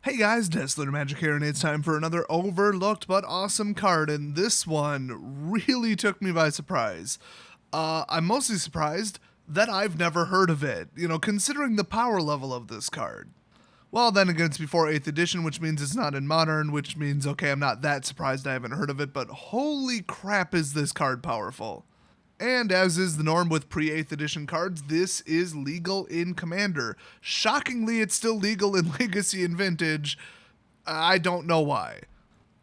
Hey guys, Desolate Magic here, and it's time for another overlooked but awesome card, and this one really took me by surprise. I'm mostly surprised that I've never heard of it, considering the power level of this card. Well, then again, it's before 8th edition, which means it's not in Modern, which means, okay, I'm not that surprised I haven't heard of it, but holy crap is this card powerful. And as is the norm with pre-8th edition cards, this is legal in Commander. Shockingly, it's still legal in Legacy and Vintage. I don't know why.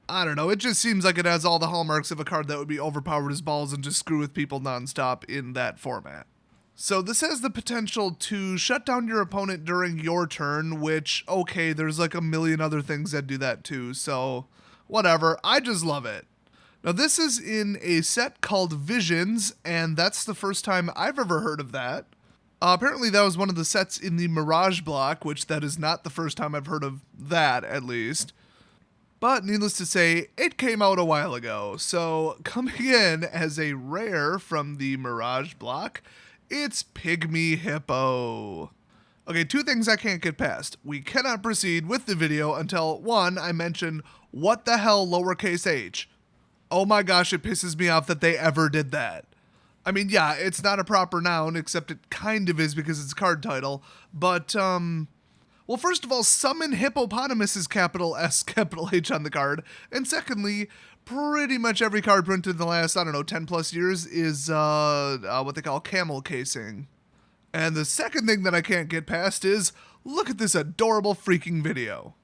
I don't know, it just seems like it has all the hallmarks of a card that would be overpowered as balls and just screw with people nonstop in that format. So this has the potential to shut down your opponent during your turn, which, okay, there's like a million other things that do that too, so whatever, I just love it. Now this is in a set called Visions, and that's the first time I've ever heard of that. Apparently that was one of the sets in the Mirage block, which that is not the first time I've heard of that, at least. But needless to say, it came out a while ago, so coming in as a rare from the Mirage block, it's Pygmy Hippo. Okay, two things I can't get past. We cannot proceed with the video until, one, I mention what the hell lowercase h. Oh my gosh, it pisses me off that they ever did that. I mean, yeah, it's not a proper noun, except it kind of is because it's a card title, but, well, first of all, summon hippopotamus is capital S, capital H on the card, and secondly, pretty much every card printed in the last, 10 plus years is, what they call camel casing. And the second thing that I can't get past is, look at this adorable freaking video.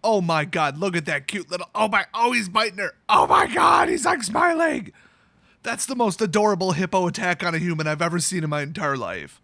Oh my god, look at that cute little, oh, he's biting her. Oh my god, he's like smiling. That's the most adorable hippo attack on a human I've ever seen in my entire life.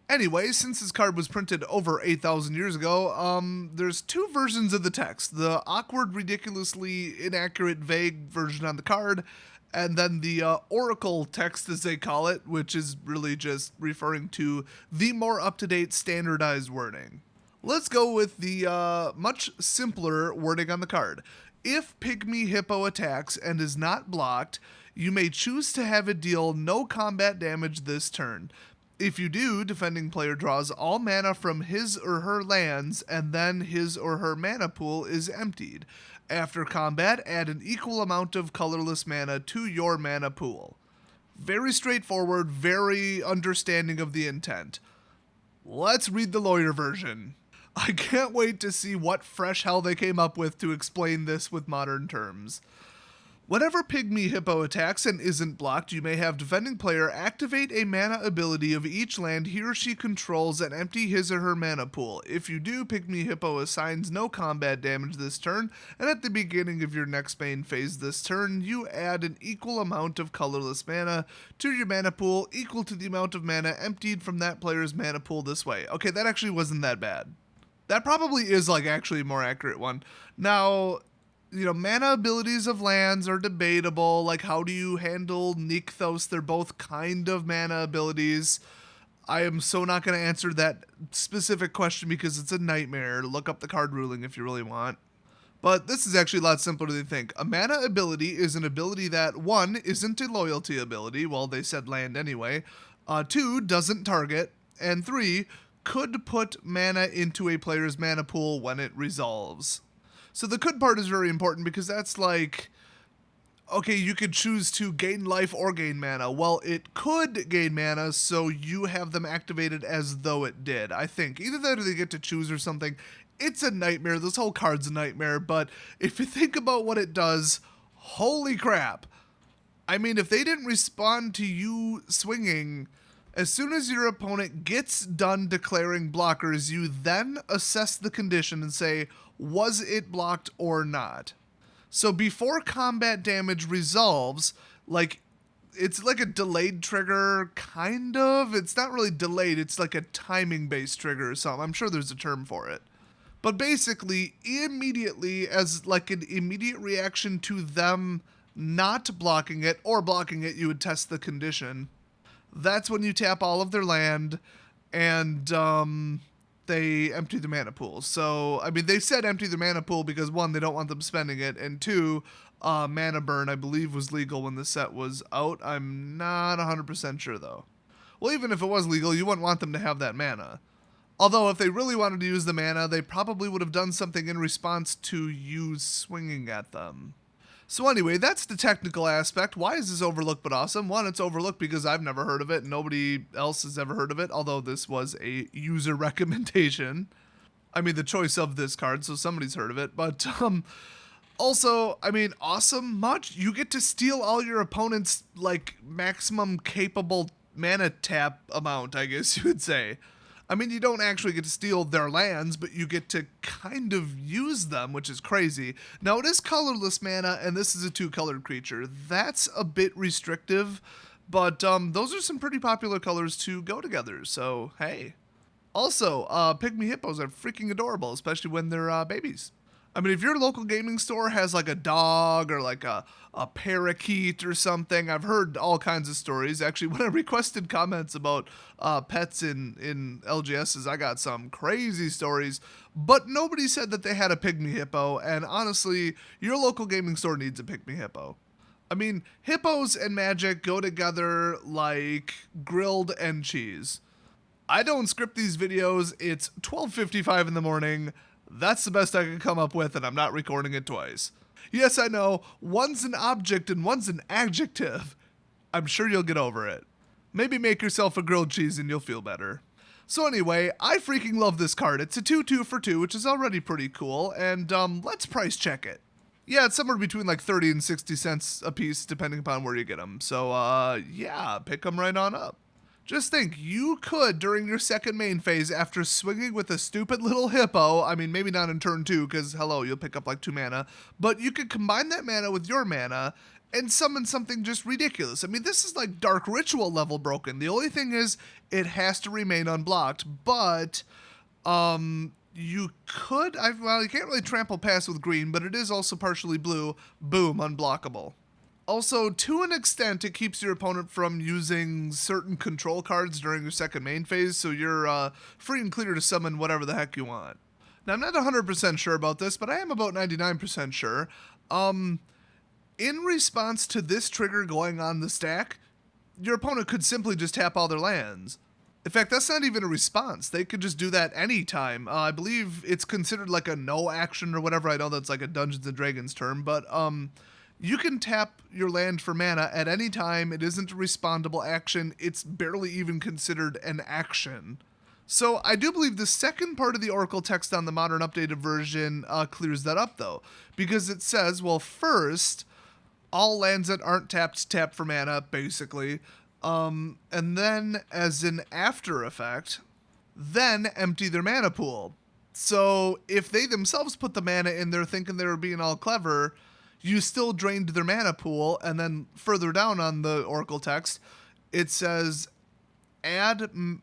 Anyway, since this card was printed over 8,000 years ago, there's two versions of the text. The awkward, ridiculously inaccurate, vague version on the card, and then the oracle text, as they call it, which is really just referring to the more up-to-date standardized wording. Let's go with the much simpler wording on the card. If Pygmy Hippo attacks and is not blocked, you may choose to have it deal no combat damage this turn. If you do, defending player draws all mana from his or her lands, and then his or her mana pool is emptied. After combat, add an equal amount of colorless mana to your mana pool. Very straightforward, very understanding of the intent. Let's read the lawyer version. I can't wait to see what fresh hell they came up with to explain this with modern terms. Whenever Pygmy Hippo attacks and isn't blocked, you may have defending player activate a mana ability of each land he or she controls and empty his or her mana pool. If you do, Pygmy Hippo assigns no combat damage this turn, and at the beginning of your next main phase this turn, you add an equal amount of colorless mana to your mana pool equal to the amount of mana emptied from that player's mana pool this way. Okay, that actually wasn't that bad. That probably is actually a more accurate one. Now, mana abilities of lands are debatable. Like, how do you handle Nykthos? They're both kind of mana abilities. I am so not going to answer that specific question because it's a nightmare. Look up the card ruling if you really want. But this is actually a lot simpler than you think. A mana ability is an ability that, 1, isn't a loyalty ability, well, they said land anyway, 2, doesn't target, and 3, could put mana into a player's mana pool when it resolves. So the could part is very important because that's like, okay, you could choose to gain life or gain mana. Well, it could gain mana, so you have them activated as though it did, I think. Either that or they get to choose or something. It's a nightmare. This whole card's a nightmare, but if you think about what it does, holy crap. I mean, if they didn't respond to you swinging, as soon as your opponent gets done declaring blockers, you then assess the condition and say, was it blocked or not? So before combat damage resolves, it's like a delayed trigger, kind of. It's not really delayed, it's like a timing-based trigger or something. I'm sure there's a term for it. But basically, immediately, as like an immediate reaction to them not blocking it or blocking it, you would test the condition. That's when you tap all of their land, and they empty the mana pool. So, I mean, they said empty the mana pool because, 1, they don't want them spending it, and 2, mana burn, I believe, was legal when the set was out. I'm not 100% sure, though. Well, even if it was legal, you wouldn't want them to have that mana. Although if they really wanted to use the mana, they probably would have done something in response to you swinging at them. So anyway, that's the technical aspect. Why is this overlooked but awesome? One, it's overlooked because I've never heard of it. Nobody else has ever heard of it, although this was a user recommendation. I mean, the choice of this card, so somebody's heard of it. But also, I mean, awesome much. You get to steal all your opponent's, like, maximum capable mana tap amount, I guess you would say. I mean, you don't actually get to steal their lands, but you get to kind of use them, which is crazy. Now, it is colorless mana, and this is a 2-colored creature. That's a bit restrictive, but those are some pretty popular colors to go together, so hey. Also, pygmy hippos are freaking adorable, especially when they're babies. I mean, if your local gaming store has like a dog or like a parakeet or something, I've heard all kinds of stories. Actually, when I requested comments about pets in LGSs, I got some crazy stories, but nobody said that they had a pygmy hippo, and honestly, your local gaming store needs a pygmy hippo. I mean, hippos and magic go together like grilled and cheese. I don't script these videos. It's 12:55 in the morning. That's the best I can come up with, and I'm not recording it twice. Yes, I know, one's an object and one's an adjective. I'm sure you'll get over it. Maybe make yourself a grilled cheese and you'll feel better. So anyway, I freaking love this card. It's a 2/2 for 2, which is already pretty cool, and let's price check it. Yeah, it's somewhere between like 30 and 60 cents a piece, depending upon where you get them. So, yeah, pick them right on up. Just think, you could, during your second main phase, after swinging with a stupid little hippo, I mean, maybe not in turn 2, because, hello, you'll pick up like 2 mana, but you could combine that mana with your mana and summon something just ridiculous. I mean, this is like Dark Ritual level broken. The only thing is, it has to remain unblocked, but, you could, well, you can't really trample past with green, but it is also partially blue. Boom, unblockable. Also, to an extent, it keeps your opponent from using certain control cards during your second main phase, so you're free and clear to summon whatever the heck you want. Now, I'm not 100% sure about this, but I am about 99% sure. In response to this trigger going on the stack, your opponent could simply just tap all their lands. In fact, that's not even a response. They could just do that anytime. I believe it's considered like a no action or whatever. I know that's like a Dungeons & Dragons term, but you can tap your land for mana at any time. It isn't a respondable action. It's barely even considered an action. So I do believe the second part of the Oracle text on the modern updated version clears that up, though. Because it says, well, first, all lands that aren't tapped, tap for mana, basically. And then, as an after effect, then empty their mana pool. So if they themselves put the mana in there thinking they were being all clever, you still drained their mana pool, and then further down on the Oracle text, it says, add an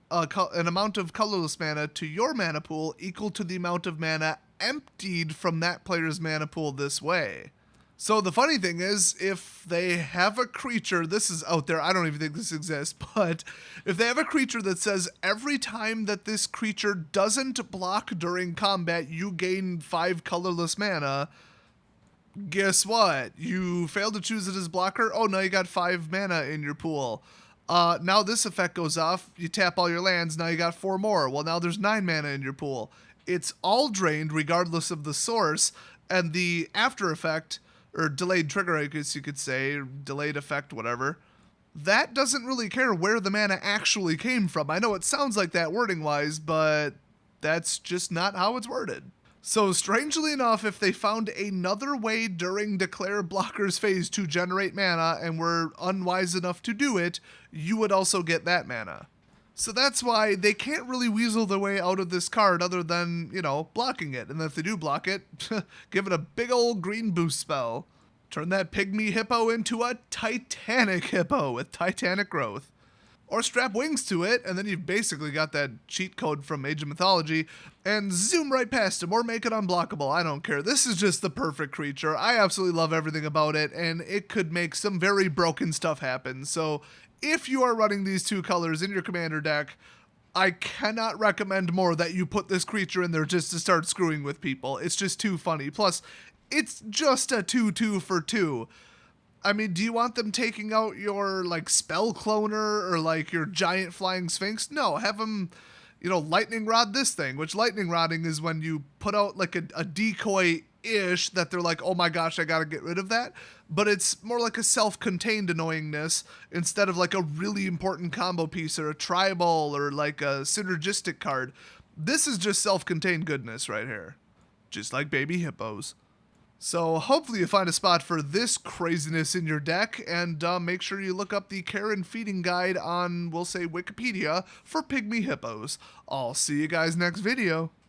amount of colorless mana to your mana pool equal to the amount of mana emptied from that player's mana pool this way. So the funny thing is, if they have a creature, this is out there, I don't even think this exists, but if they have a creature that says every time that this creature doesn't block during combat, you gain 5 colorless mana, guess what? You failed to choose it as blocker. Oh, now you got 5 mana in your pool. Now this effect goes off. You tap all your lands. Now you got 4 more. Well, now there's 9 mana in your pool. It's all drained regardless of the source. And the after effect, or delayed trigger, I guess you could say, or delayed effect, whatever, that doesn't really care where the mana actually came from. I know it sounds like that wording-wise, but that's just not how it's worded. So strangely enough, if they found another way during Declare Blocker's phase to generate mana and were unwise enough to do it, you would also get that mana. So that's why they can't really weasel their way out of this card other than, you know, blocking it. And if they do block it, give it a big old green boost spell. Turn that pygmy hippo into a titanic hippo with titanic growth. Or strap wings to it, and then you've basically got that cheat code from Age of Mythology, and zoom right past him, or make it unblockable. I don't care. This is just the perfect creature. I absolutely love everything about it, and it could make some very broken stuff happen. So if you are running these 2 colors in your commander deck, I cannot recommend more that you put this creature in there just to start screwing with people. It's just too funny. Plus, it's just a 2/2 for 2. I mean, do you want them taking out your, like, spell cloner or, like, your giant flying sphinx? No, have them, lightning rod this thing, which lightning rodding is when you put out like a decoy ish that they're like, oh my gosh, I gotta get rid of that. But it's more like a self-contained annoyingness instead of like a really important combo piece or a tribal or like a synergistic card. This is just self-contained goodness right here. Just like baby hippos. So hopefully you find a spot for this craziness in your deck, and make sure you look up the care and feeding guide on, we'll say, Wikipedia for pygmy hippos. I'll see you guys next video.